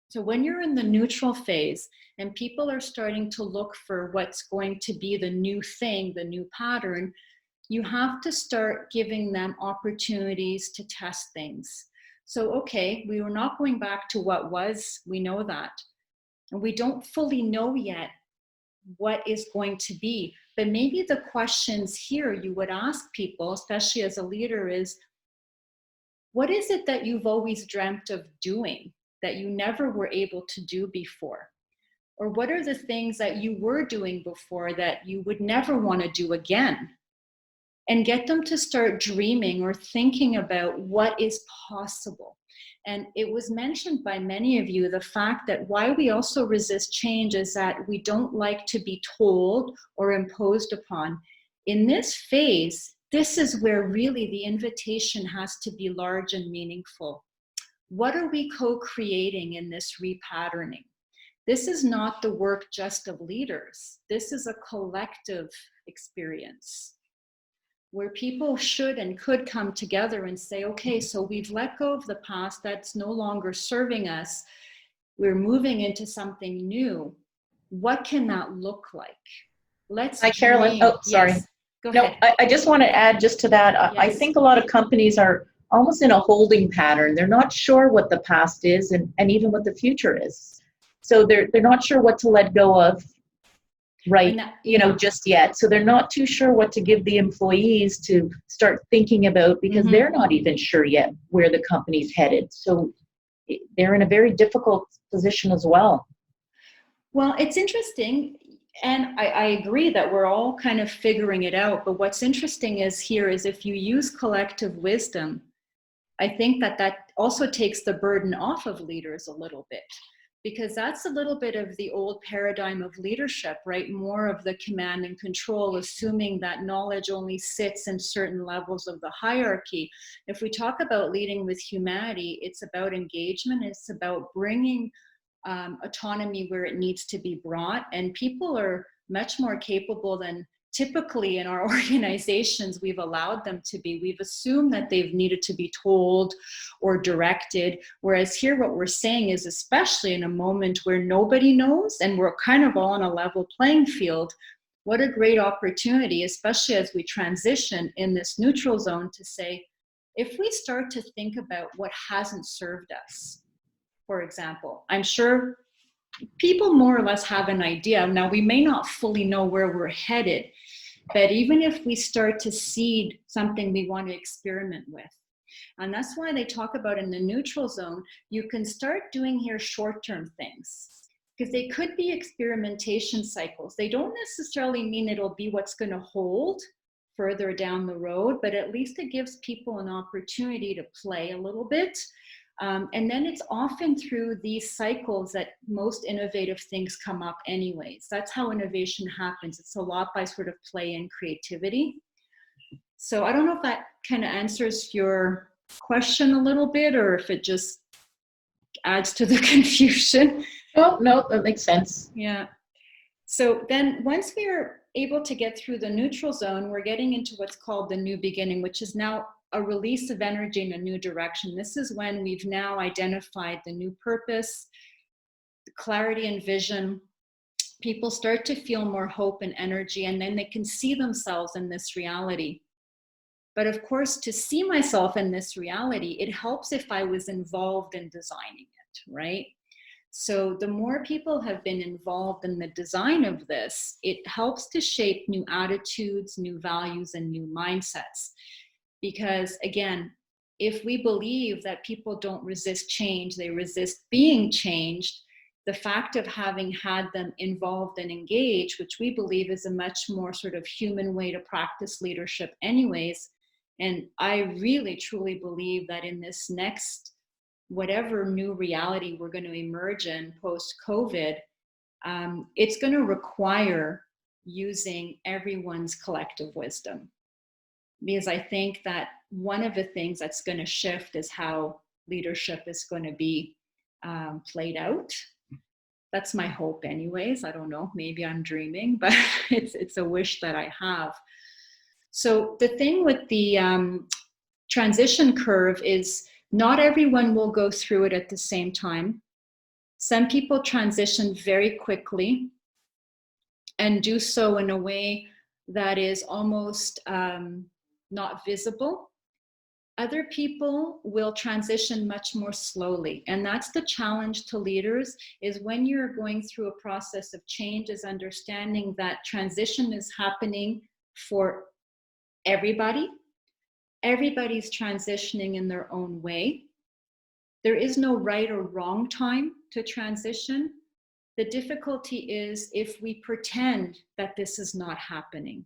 So when you're in the neutral phase and people are starting to look for what's going to be the new thing, the new pattern, you have to start giving them opportunities to test things. So, okay, we were not going back to what was, we know that. And we don't fully know yet what is going to be. But maybe the questions here you would ask people, especially as a leader, is what is it that you've always dreamt of doing that you never were able to do before? Or what are the things that you were doing before that you would never want to do again? And get them to start dreaming or thinking about what is possible. And it was mentioned by many of you, the fact that why we also resist change is that we don't like to be told or imposed upon. In this phase, this is where really the invitation has to be large and meaningful. What are we co-creating in this repatterning? This is not the work just of leaders. This is a collective experience where people should and could come together and say, okay, so we've let go of the past that's no longer serving us. We're moving into something new. What can that look like? Let's Hi, Carolyn. dream. Oh, sorry. Yes, go No, ahead. I just want to add just to that. I Yes. think a lot of companies are almost in a holding pattern. They're not sure what the past is and even what the future is. So they're not sure what to let go of, right, And that- just yet. So they're not too sure what to give the employees to start thinking about because Mhm. they're not even sure yet where the company's headed. So they're in a very difficult position as well. Well, it's interesting, and I agree that we're all kind of figuring it out, but what's interesting is here is if you use collective wisdom, I think that also takes the burden off of leaders a little bit, because that's a little bit of the old paradigm of leadership, right? More of the command and control, assuming that knowledge only sits in certain levels of the hierarchy. If we talk about leading with humanity, it's about engagement, it's about bringing autonomy where it needs to be brought, and people are much more capable than typically in our organizations we've allowed them to be. We've assumed that they've needed to be told or directed, whereas here what we're saying is, especially in a moment where nobody knows and we're kind of all on a level playing field, what a great opportunity, especially as we transition in this neutral zone, to say, if we start to think about what hasn't served us, for example, I'm sure people more or less have an idea. Now, we may not fully know where we're headed, but even if we start to seed something we want to experiment with, and that's why they talk about in the neutral zone, you can start doing here short-term things, because they could be experimentation cycles. They don't necessarily mean it'll be what's going to hold further down the road, but at least it gives people an opportunity to play a little bit. And then it's often through these cycles that most innovative things come up anyways. That's how innovation happens. It's a lot by sort of play and creativity. So I don't know if that kind of answers your question a little bit, or if it just adds to the confusion. No, that makes sense. Yeah. So then once we are able to get through the neutral zone, we're getting into what's called the new beginning, which is now a release of energy in a new direction. This is when we've now identified the new purpose, the clarity and vision. People start to feel more hope and energy, and then they can see themselves in this reality. But of course, to see myself in this reality, it helps if I was involved in designing it, right? So the more people have been involved in the design of this, it helps to shape new attitudes, new values, and new mindsets. Because again, if we believe that people don't resist change, they resist being changed, the fact of having had them involved and engaged, which we believe is a much more sort of human way to practice leadership anyways. And I really, truly believe that in this next, whatever new reality we're going to emerge in post-COVID, it's going to require using everyone's collective wisdom. Because I think that one of the things that's going to shift is how leadership is going to be played out. That's my hope anyways. I don't know, maybe I'm dreaming, but it's a wish that I have. So the thing with the transition curve is not everyone will go through it at the same time. Some people transition very quickly and do so in a way that is almost not visible. Other people will transition much more slowly. And that's the challenge to leaders, is when you're going through a process of change, is understanding that transition is happening for everybody. Everybody's transitioning in their own way. There is no right or wrong time to transition. The difficulty is if we pretend that this is not happening,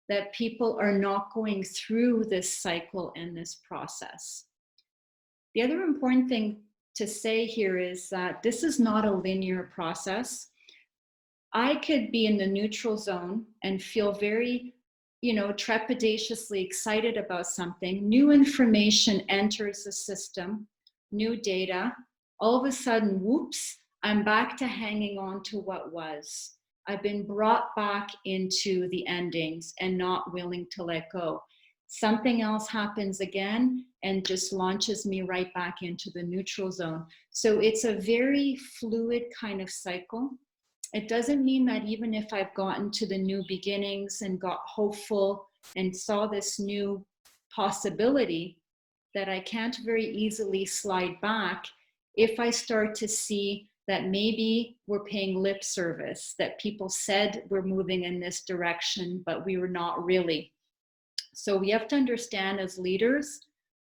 that people are not going through this cycle and this process. The other important thing to say here is that this is not a linear process. I could be in the neutral zone and feel very, trepidatiously excited about something. New information enters the system, new data. All of a sudden, whoops, I'm back to hanging on to what was. I've been brought back into the endings and not willing to let go. Something else happens again and just launches me right back into the neutral zone. So it's a very fluid kind of cycle. It doesn't mean that even if I've gotten to the new beginnings and got hopeful and saw this new possibility, that I can't very easily slide back if I start to see that maybe we're paying lip service, that people said we're moving in this direction, but we were not really. So we have to understand, as leaders,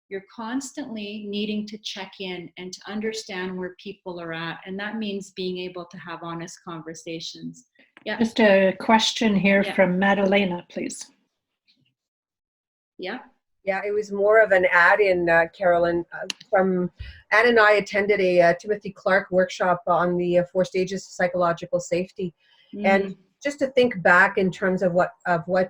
you're constantly needing to check in and to understand where people are at. And that means being able to have honest conversations. Yeah. Just a question here from Madalena, please. Yeah. Yeah, it was more of an add-in, Carolyn. Anne and I attended a Timothy Clark workshop on the 4 stages of psychological safety. And just to think back in terms of what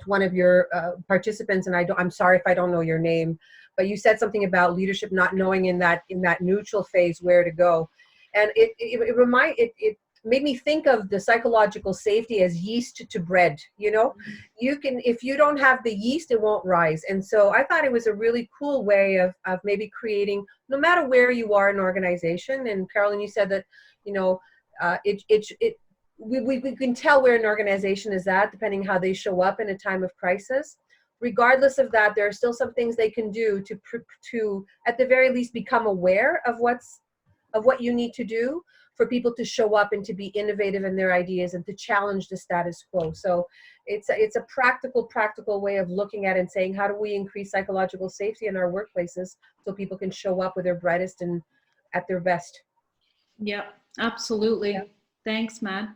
one of your participants, and I'm sorry if I don't know your name, but you said something about leadership not knowing in that neutral phase where to go. And it made me think of the psychological safety as yeast to bread. You can, if you don't have the yeast, it won't rise. And so I thought it was a really cool way of maybe creating, no matter where you are in an organization. And Carolyn, you said that, we can tell where an organization is at depending how they show up in a time of crisis. Regardless of that, there are still some things they can do to at the very least become aware of what you need to do for people to show up and to be innovative in their ideas and to challenge the status quo. So it's a practical way of looking at it and saying, how do we increase psychological safety in our workplaces so people can show up with their brightest and at their best? Yeah, absolutely. Yeah. Thanks, Matt.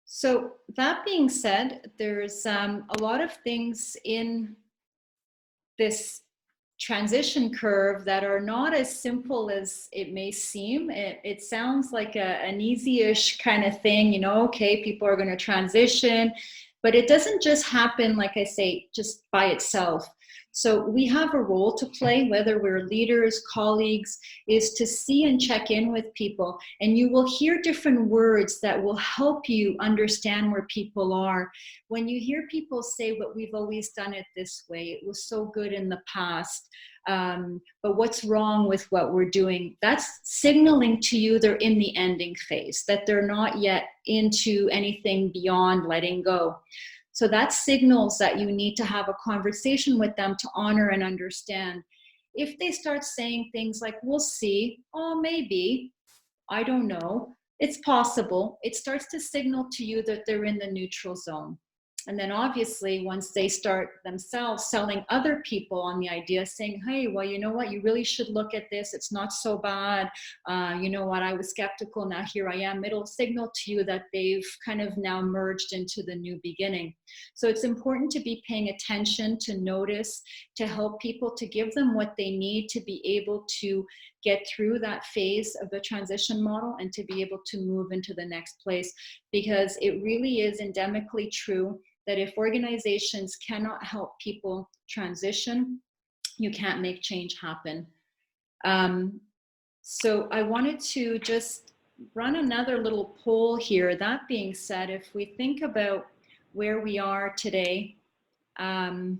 So that being said, there's a lot of things in this transition curve that are not as simple as it may seem. It sounds like an easy-ish kind of thing, okay, people are going to transition, but it doesn't just happen, like I say, just by itself. So we have a role to play, whether we're leaders, colleagues, is to see and check in with people. And you will hear different words that will help you understand where people are. When you hear people say, but we've always done it this way, it was so good in the past, but what's wrong with what we're doing? That's signaling to you they're in the ending phase, that they're not yet into anything beyond letting go. So that signals that you need to have a conversation with them to honor and understand. If they start saying things like, we'll see, oh, maybe, I don't know, it's possible, it starts to signal to you that they're in the neutral zone. And then obviously, once they start themselves selling other people on the idea, saying, hey, well, you know what, you really should look at this. It's not so bad. You know what, I was skeptical. Now here I am. It'll signal to you that they've kind of now merged into the new beginning. So it's important to be paying attention, to notice, to help people, to give them what they need to be able to get through that phase of the transition model and to be able to move into the next place. Because it really is endemically true that if organizations cannot help people transition, you can't make change happen. So I wanted to just run another little poll here. That being said, if we think about where we are today, I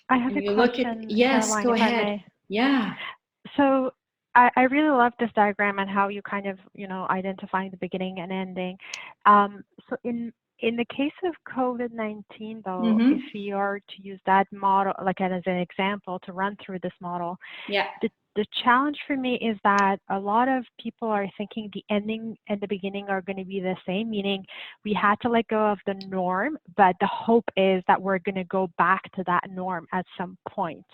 have a question. Yes, Caroline, go ahead. Yeah. So I really love this diagram and how you kind of, identifying the beginning and ending. So in In the case of COVID-19, though, Mm-hmm. if we are to use that model, like as an example, to run through this model, Yeah. the challenge for me is that a lot of people are thinking the ending and the beginning are going to be the same, meaning we had to let go of the norm, but the hope is that we're going to go back to that norm at some point.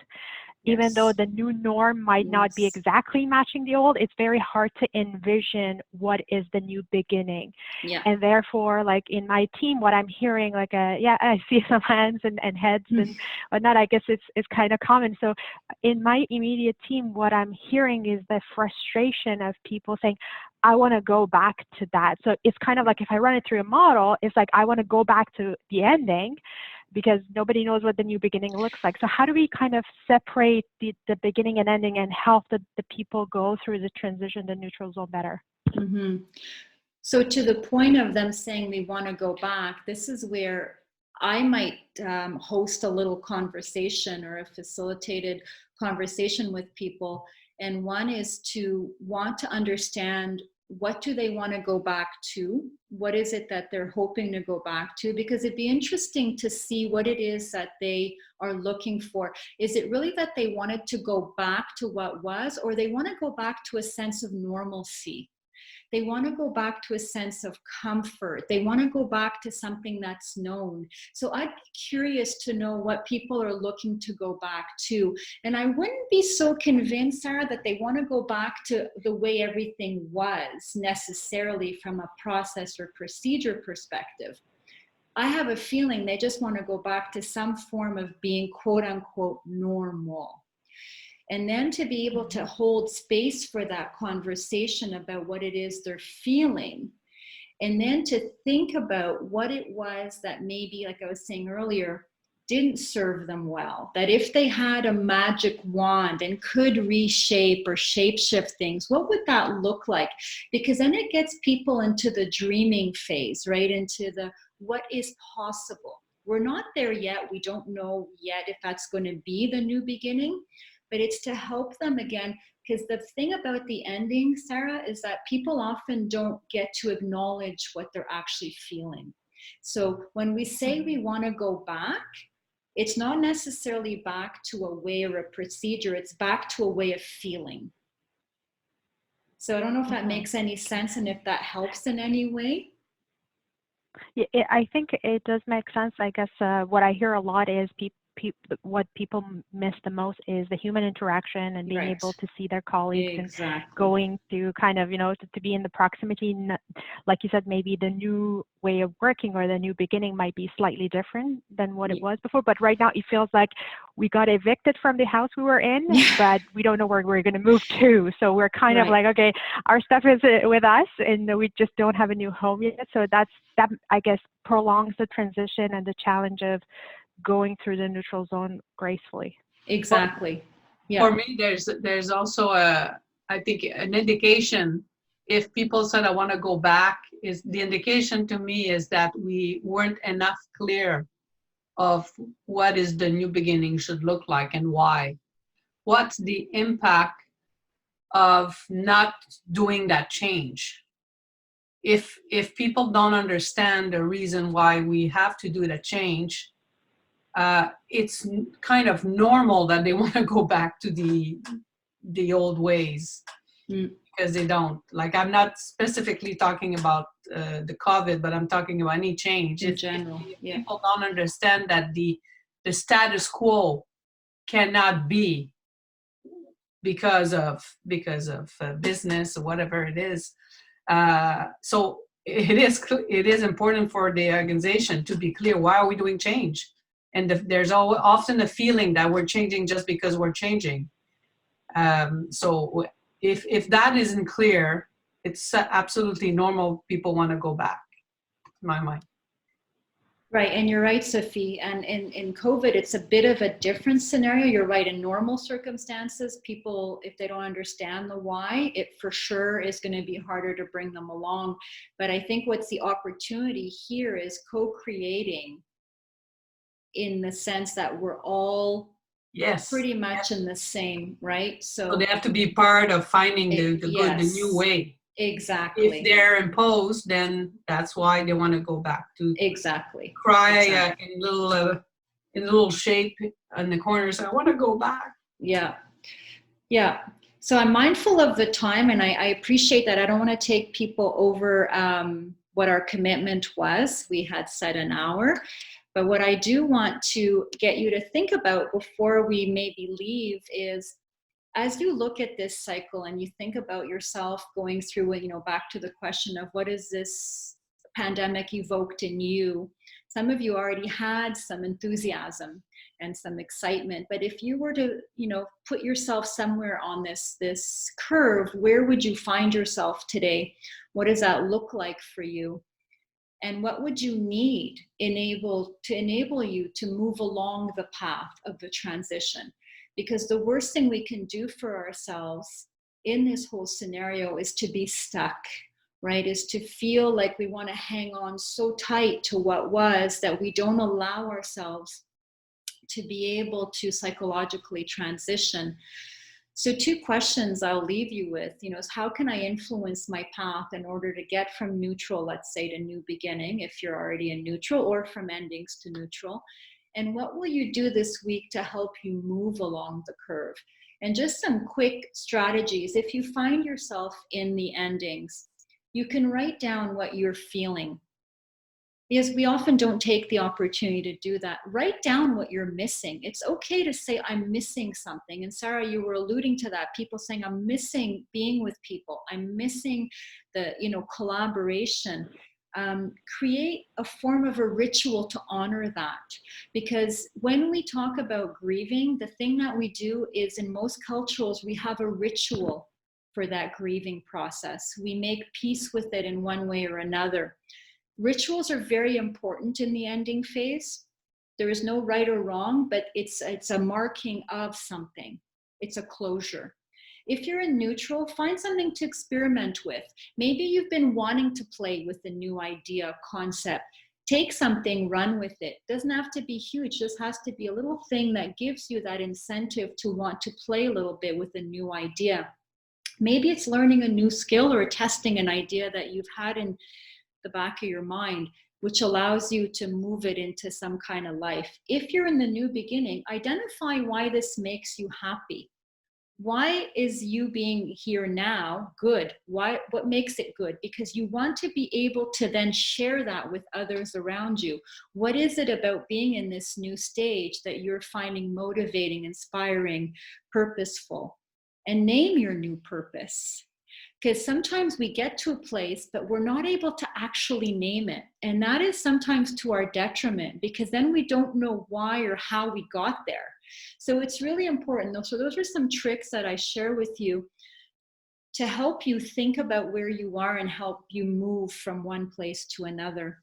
Even though Yes. the new norm might not be Yes. exactly matching the old, it's very hard to envision what is the new beginning. Yeah. And therefore, like in my team, what I'm hearing, like, yeah, I see some hands and heads and whatnot, I guess it's kind of common. So in my immediate team, what I'm hearing is the frustration of people saying, I want to go back to that. So it's kind of like if I run it through a model, it's like I want to go back to the ending because nobody knows what the new beginning looks like. So how do we kind of separate the beginning and ending and help the people go through the transition to neutral zone better? Mm-hmm. So to the point of them saying they want to go back, this is where I might host a little conversation or a facilitated conversation with people. And one is to want to understand, what do they want to go back to? What is it that they're hoping to go back to? Because it'd be interesting to see what it is that they are looking for. Is it really that they wanted to go back to what was, or they want to go back to a sense of normalcy? They want to go back to a sense of comfort. They want to go back to something that's known. So I'd be curious to know what people are looking to go back to. And I wouldn't be so convinced, Sarah, that they want to go back to the way everything was necessarily from a process or procedure perspective. I have a feeling they just want to go back to some form of being quote unquote normal. And then to be able to hold space for that conversation about what it is they're feeling. And then to think about what it was that maybe, like I was saying earlier, didn't serve them well. That if they had a magic wand and could reshape or shapeshift things, what would that look like? Because then it gets people into the dreaming phase, right? Into the what is possible. We're not there yet. We don't know yet if that's going to be the new beginning. But it's to help them again, because the thing about the ending, Sarah, is that people often don't get to acknowledge what they're actually feeling. So when we say we want to go back, it's not necessarily back to a way or a procedure, it's back to a way of feeling. So I don't know if that makes any sense and if that helps in any way. Yeah, I think it does make sense. I guess what I hear a lot is what people miss the most is the human interaction and being able to see their colleagues and going to kind of, to be in the proximity. Like you said, maybe the new way of working or the new beginning might be slightly different than what it was before. But right now it feels like we got evicted from the house we were in, but we don't know where we're going to move to. So we're kind of like, okay, our stuff is with us and we just don't have a new home yet. So that I guess prolongs the transition and the challenge of going through the neutral zone gracefully. Exactly. Yeah. For me, there's also I think an indication. If people said I want to go back, is the indication to me is that we weren't enough clear of what is the new beginning should look like and why. What's the impact of not doing that change? If people don't understand the reason why we have to do the change, it's kind of normal that they want to go back to the old ways because they don't. Like, I'm not specifically talking about the COVID, but I'm talking about any change. In general, if people don't understand that the status quo cannot be because of business or whatever it is. So it is important for the organization to be clear, why are we doing change? And there's often a feeling that we're changing just because we're changing. So if that isn't clear, it's absolutely normal. People want to go back, in my mind. Right, and you're right, Sophie. And in COVID, it's a bit of a different scenario. You're right, in normal circumstances, people, if they don't understand the why, it for sure is going to be harder to bring them along. But I think what's the opportunity here is co-creating, in the sense that we're all pretty much in the same, right? So they have to be part of finding the good, the new way. Exactly. If they're imposed, then that's why they want to go back to Exactly. cry Exactly. in little shape in the corners. I want to go back. Yeah. Yeah. So I'm mindful of the time, and I appreciate that. I don't want to take people over what our commitment was. We had set an hour. But what I do want to get you to think about before we maybe leave is, as you look at this cycle and you think about yourself going through it, back to the question of what is this pandemic evoked in you? Some of you already had some enthusiasm and some excitement, but if you were to, put yourself somewhere on this curve, where would you find yourself today? What does that look like for you? And what would you need to enable you to move along the path of the transition? Because the worst thing we can do for ourselves in this whole scenario is to be stuck, right? Is to feel like we want to hang on so tight to what was that we don't allow ourselves to be able to psychologically transition. So 2 questions I'll leave you with, is how can I influence my path in order to get from neutral, let's say, to new beginning, if you're already in neutral, or from endings to neutral? And what will you do this week to help you move along the curve? And just some quick strategies. If you find yourself in the endings, you can write down what you're feeling, because we often don't take the opportunity to do that. Write down what you're missing. It's okay to say, I'm missing something. And Sarah, you were alluding to that. People saying, I'm missing being with people. I'm missing the, collaboration. Create a form of a ritual to honor that. Because when we talk about grieving, the thing that we do is, in most cultures, we have a ritual for that grieving process. We make peace with it in one way or another. Rituals are very important in the ending phase. There is no right or wrong, but it's a marking of something. It's a closure. If you're in neutral, find something to experiment with. Maybe you've been wanting to play with a new idea, concept. Take something, run with it. Doesn't have to be huge, just has to be a little thing that gives you that incentive to want to play a little bit with a new idea. Maybe it's learning a new skill or testing an idea that you've had in the back of your mind, which allows you to move it into some kind of life. If you're in the new beginning, identify why this makes you happy. Why is you being here now good? What makes it good? Because you want to be able to then share that with others around you. What is it about being in this new stage that you're finding motivating, inspiring, purposeful? And name your new purpose. Because sometimes we get to a place, but we're not able to actually name it. And that is sometimes to our detriment, because then we don't know why or how we got there. So it's really important. So those are some tricks that I share with you to help you think about where you are and help you move from one place to another.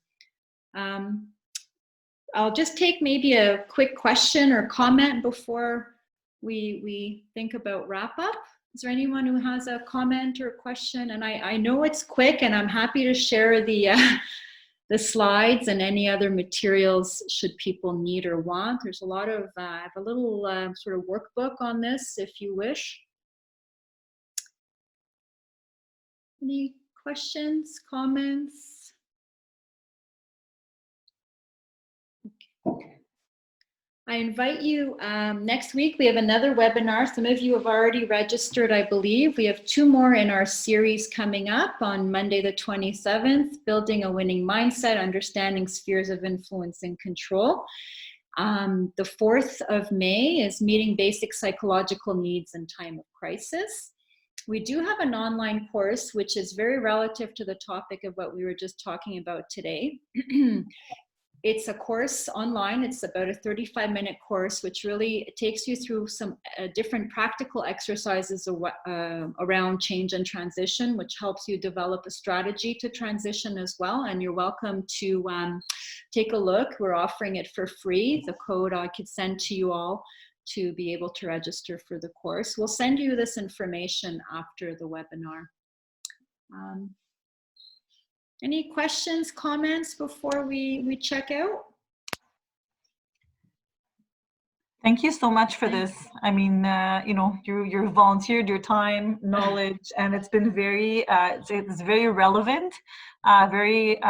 I'll just take maybe a quick question or comment before we think about wrap up. Is there anyone who has a comment or a question? And I know it's quick, and I'm happy to share the slides and any other materials should people need or want. There's a lot of, I have a little sort of workbook on this if you wish. Any questions, comments? Okay. I invite you, next week we have another webinar. Some of you have already registered, I believe. We have 2 more in our series coming up on Monday the 27th, Building a Winning Mindset, Understanding Spheres of Influence and Control. The 4th of May is Meeting Basic Psychological Needs in Time of Crisis. We do have an online course, which is very relative to the topic of what we were just talking about today. It's a course online. It's about a 35-minute course, which really takes you through some different practical exercises around change and transition, which helps you develop a strategy to transition as well. And you're welcome to take a look. We're offering it for free. The code I could send to you all to be able to register for the course. We'll send you this information after the webinar. Any questions, comments before we check out? Thank you so much for this. I mean, you know, you volunteered your time, knowledge, and it's been very, it's very relevant, very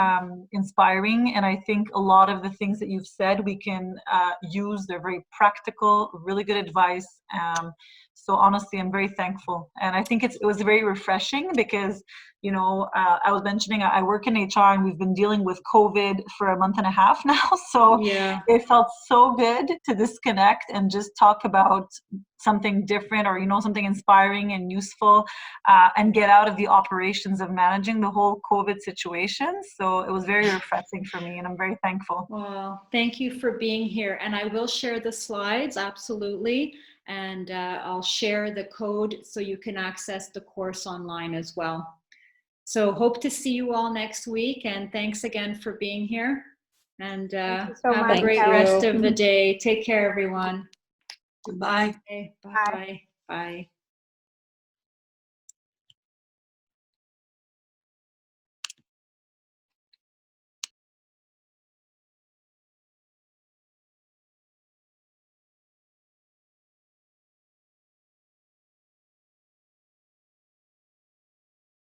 inspiring. And I think a lot of the things that you've said we can use. They're very practical, really good advice. So honestly, I'm very thankful, and I think it was very refreshing because, you know, I was mentioning I work in HR and we've been dealing with COVID for a month and a half now. So Yeah. it felt so good to disconnect and just talk about something different, or, you know, something inspiring and useful, and get out of the operations of managing the whole COVID situation. So it was very refreshing for me, and I'm very thankful. Well, thank you for being here. And I will share the slides, absolutely. And I'll share the code so you can access the course online as well. So hope to see you all next week. And thanks again for being here. And Thank you so have much, a great Kelly. rest of the day. Take care, everyone. Goodbye. Okay, bye. Bye.